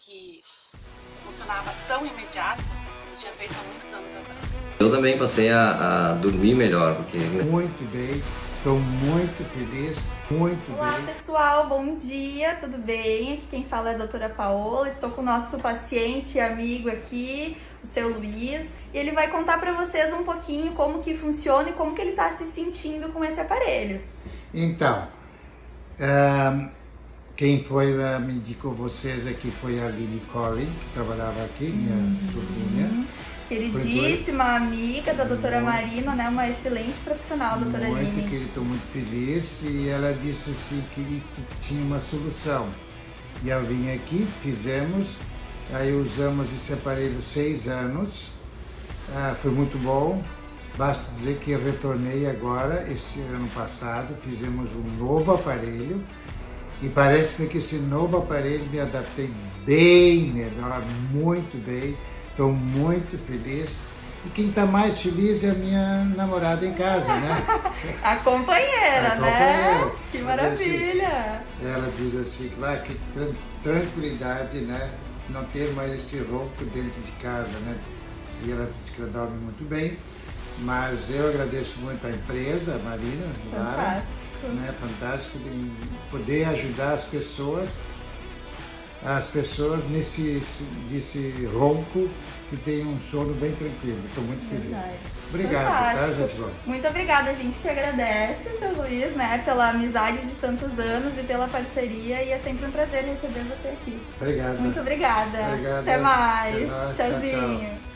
que funcionava tão imediato, eu tinha feito há muitos anos atrás. Eu também passei a dormir melhor, porque... Muito bem, estou muito feliz, muito Olá bem. pessoal, bom dia, tudo bem? Aqui quem fala é a doutora Paola, estou com o nosso paciente e amigo aqui, o seu Luiz, e ele vai contar para vocês um pouquinho como que funciona e como que ele está se sentindo com esse aparelho. Então, quem me indicou vocês aqui foi a Aline Collin, que trabalhava aqui, minha sobrinha. Queridíssima amiga da doutora Marina, né? Uma excelente profissional, doutora Aline. Muito querida, estou muito feliz, e ela disse assim que isso tinha uma solução. E eu vim aqui, fizemos, aí usamos esse aparelho 6 anos, foi muito bom. Basta dizer que eu retornei agora, esse ano passado, fizemos um novo aparelho, e parece-me que esse novo aparelho me adaptei bem melhor, muito bem, estou muito feliz. E quem está mais feliz é a minha namorada em casa, né? A companheira, né? Que maravilha! Ela diz assim, que tranquilidade, né? Não ter mais esse ronco dentro de casa, né? E ela diz que ela dorme muito bem, mas eu agradeço muito à empresa, a Marina, Fantástico. né? Fantástico de poder ajudar as pessoas nesse ronco, que tem um sono bem tranquilo. Estou muito feliz. Verdade. Obrigado, Fantástico. tá, gente boa? Muito obrigada, a gente que agradece, seu Luiz, né, pela amizade de tantos anos e pela parceria, e é sempre um prazer receber você aqui. Obrigado. Muito obrigada. Obrigado. Até mais. Até mais. Tchau, Tchauzinho. tchau.